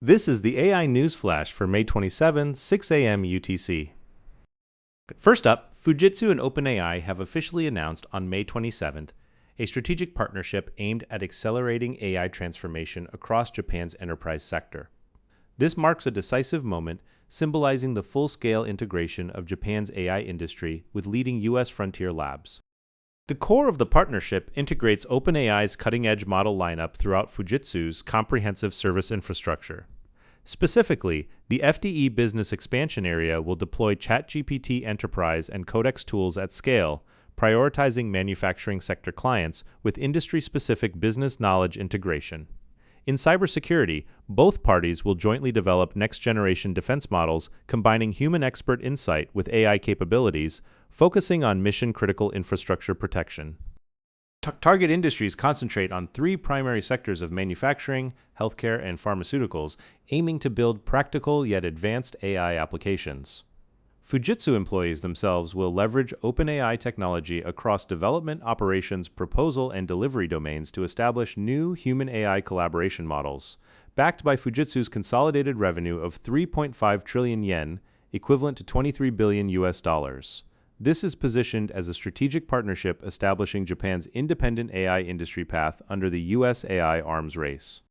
This is the AI News Flash for May 27, 6 a.m. UTC. First up, Fujitsu and OpenAI have officially announced on May 27th a strategic partnership aimed at accelerating AI transformation across Japan's enterprise sector. This marks a decisive moment, symbolizing the full-scale integration of Japan's AI industry with leading U.S. frontier labs. The core of the partnership integrates OpenAI's cutting-edge model lineup throughout Fujitsu's comprehensive service infrastructure. Specifically, the FDE Business Expansion Area will deploy ChatGPT Enterprise and Codex tools at scale, prioritizing manufacturing sector clients with industry-specific business knowledge integration. In cybersecurity, both parties will jointly develop next-generation defense models combining human expert insight with AI capabilities, focusing on mission-critical infrastructure protection. Target industries concentrate on three primary sectors of manufacturing, healthcare, and pharmaceuticals, aiming to build practical yet advanced AI applications. Fujitsu employees themselves will leverage OpenAI technology across development, operations, proposal, and delivery domains to establish new human-AI collaboration models, backed by Fujitsu's consolidated revenue of 3.5 trillion yen, equivalent to $23 billion US. This is positioned as a strategic partnership establishing Japan's independent AI industry path under the US AI arms race.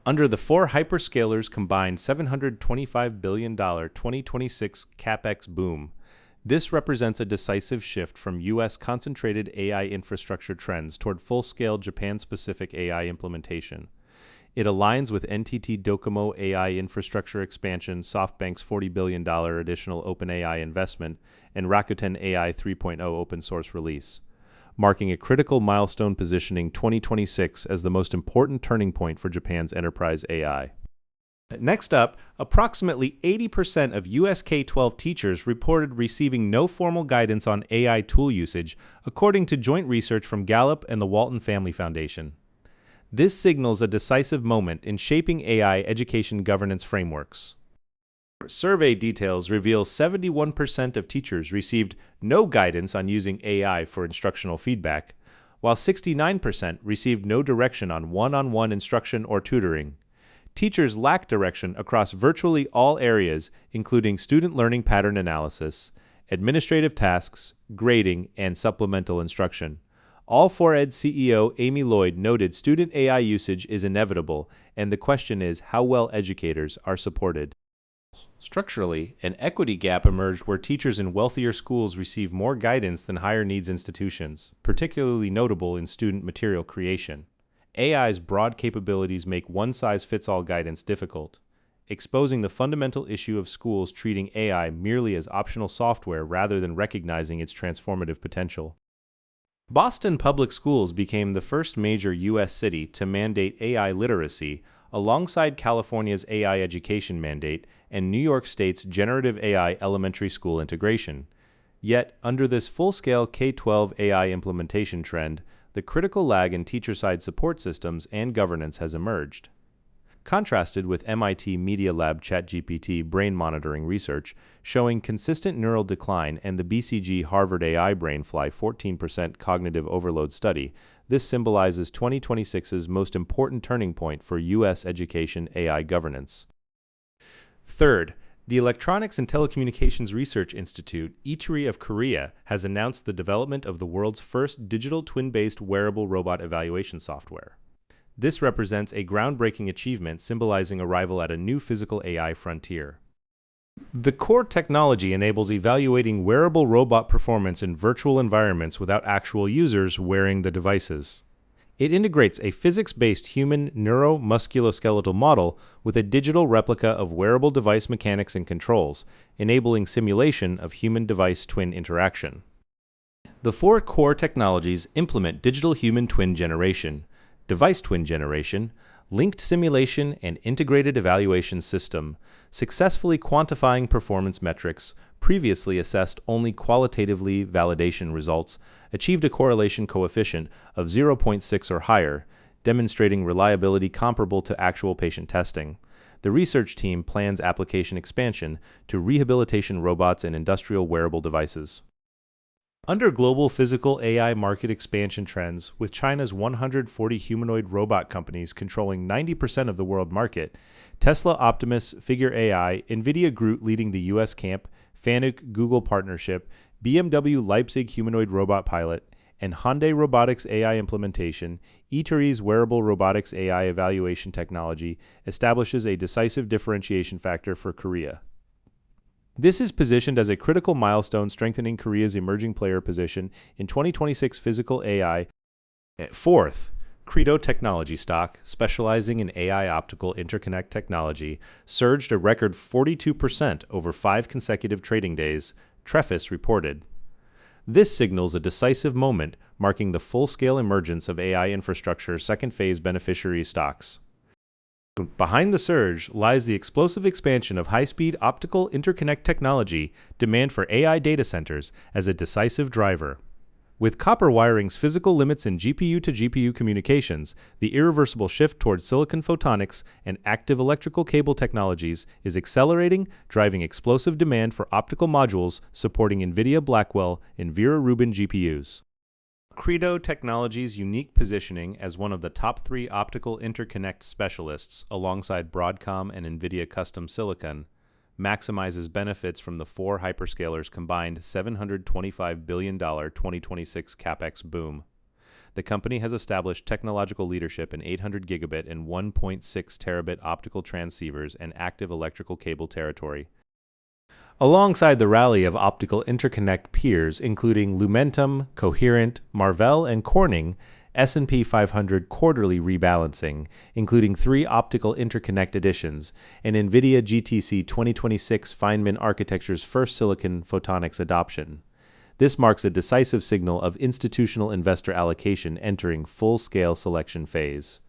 Under the four hyperscalers' combined $725 billion 2026 CapEx boom, this represents a decisive shift from U.S. concentrated AI infrastructure trends toward full-scale Japan-specific AI implementation. It aligns with NTT Docomo AI infrastructure expansion, SoftBank's $40 billion additional OpenAI investment, and Rakuten AI 3.0 open-source release, marking a critical milestone positioning 2026 as the most important turning point for Japan's enterprise AI. Next up, approximately 80% of US K-12 teachers reported receiving no formal guidance on AI tool usage, according to joint research from Gallup and the Walton Family Foundation. This signals a decisive moment in shaping AI education governance frameworks. Survey details reveal 71% of teachers received no guidance on using AI for instructional feedback, while 69% received no direction on one-on-one instruction or tutoring. Teachers lack direction across virtually all areas, including student learning pattern analysis, administrative tasks, grading, and supplemental instruction. All4Ed CEO Amy Lloyd noted student AI usage is inevitable, and the question is how well educators are supported. Structurally, an equity gap emerged where teachers in wealthier schools receive more guidance than higher needs institutions, particularly notable in student material creation. AI's broad capabilities make one-size-fits-all guidance difficult, exposing the fundamental issue of schools treating AI merely as optional software rather than recognizing its transformative potential. Boston Public Schools became the first major U.S. city to mandate AI literacy, alongside California's AI education mandate and New York State's generative AI elementary school integration. Yet, under this full-scale K-12 AI implementation trend, the critical lag in teacher-side support systems and governance has emerged. Contrasted with MIT Media Lab ChatGPT brain monitoring research showing consistent neural decline and the BCG Harvard AI Brainfly 14% cognitive overload study, this symbolizes 2026's most important turning point for U.S. education AI governance. Third, the Electronics and Telecommunications Research Institute, ETRI of Korea, has announced the development of the world's first digital twin-based wearable robot evaluation software. This represents a groundbreaking achievement symbolizing arrival at a new physical AI frontier. The core technology enables evaluating wearable robot performance in virtual environments without actual users wearing the devices. It integrates a physics-based human neuromusculoskeletal model with a digital replica of wearable device mechanics and controls, enabling simulation of human-device twin interaction. The four core technologies implement digital human twin generation, device twin generation, linked simulation, and integrated evaluation system, successfully quantifying performance metrics. Previously assessed only qualitatively validation results achieved a correlation coefficient of 0.6 or higher, demonstrating reliability comparable to actual patient testing. The research team plans application expansion to rehabilitation robots and industrial wearable devices. Under global physical AI market expansion trends, with China's 140 humanoid robot companies controlling 90% of the world market, Tesla Optimus, Figure AI, NVIDIA Groot leading the US camp, Fanuc Google partnership, BMW Leipzig humanoid robot pilot, and Hyundai Robotics AI implementation, ETRI's wearable robotics AI evaluation technology establishes a decisive differentiation factor for Korea. This is positioned as a critical milestone strengthening Korea's emerging player position in 2026 physical AI. Fourth, Credo Technology stock, specializing in AI optical interconnect technology, surged a record 42% over 5 consecutive trading days, Trefis reported. This signals a decisive moment, marking the full-scale emergence of AI infrastructure second-phase beneficiary stocks. Behind the surge lies the explosive expansion of high-speed optical interconnect technology, demand for AI data centers, as a decisive driver. With copper wiring's physical limits in GPU-to-GPU communications, the irreversible shift towards silicon photonics and active electrical cable technologies is accelerating, driving explosive demand for optical modules supporting NVIDIA Blackwell and Vera Rubin GPUs. Credo Technology's unique positioning as one of the top 3 optical interconnect specialists alongside Broadcom and NVIDIA Custom Silicon maximizes benefits from the 4 hyperscalers' combined $725 billion 2026 capex boom. The company has established technological leadership in 800 gigabit and 1.6 terabit optical transceivers and active electrical cable territory. Alongside the rally of optical interconnect peers including Lumentum, Coherent, Marvell, and Corning, S&P 500 quarterly rebalancing, including 3 optical interconnect additions, and NVIDIA GTC 2026 Feynman architecture's first silicon photonics adoption. This marks a decisive signal of institutional investor allocation entering full-scale selection phase.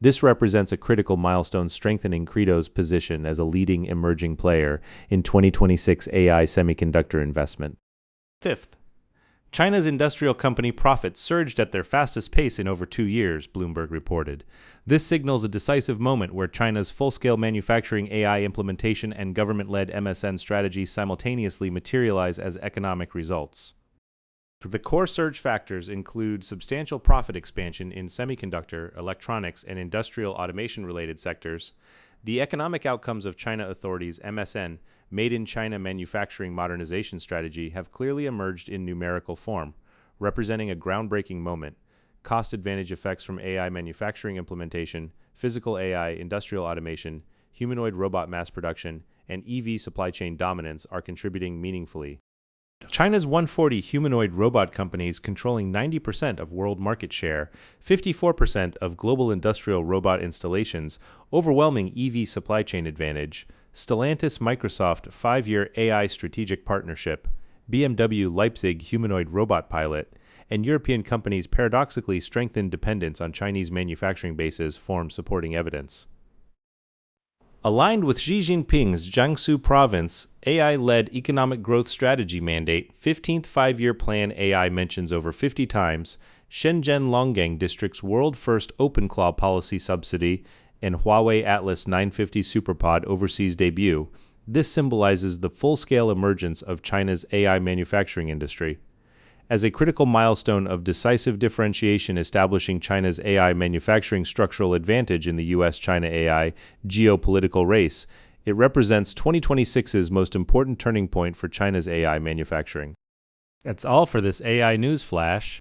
This represents a critical milestone strengthening Credo's position as a leading emerging player in 2026 AI semiconductor investment. Fifth, China's industrial company profits surged at their fastest pace in over 2 years, Bloomberg reported. This signals a decisive moment where China's full-scale manufacturing AI implementation and government-led MSN strategy simultaneously materialize as economic results. The core surge factors include substantial profit expansion in semiconductor, electronics, and industrial automation-related sectors. The economic outcomes of China authorities' MSN, Made in China Manufacturing Modernization Strategy, have clearly emerged in numerical form, representing a groundbreaking moment. Cost advantage effects from AI manufacturing implementation, physical AI, industrial automation, humanoid robot mass production, and EV supply chain dominance are contributing meaningfully. China's 140 humanoid robot companies controlling 90% of world market share, 54% of global industrial robot installations, overwhelming EV supply chain advantage, Stellantis-Microsoft 5-year AI strategic partnership, BMW Leipzig humanoid robot pilot, and European companies' paradoxically strengthened dependence on Chinese manufacturing bases form supporting evidence. Aligned with Xi Jinping's Jiangsu province AI-led economic growth strategy mandate, 15th Five-Year Plan AI mentions over 50 times, Shenzhen Longgang District's world-first OpenClaw policy subsidy, and Huawei Atlas 950 Superpod overseas debut. This symbolizes the full-scale emergence of China's AI manufacturing industry. As a critical milestone of decisive differentiation establishing China's AI manufacturing structural advantage in the US-China AI geopolitical race, it represents 2026's most important turning point for China's AI manufacturing. That's all for this AI News Flash.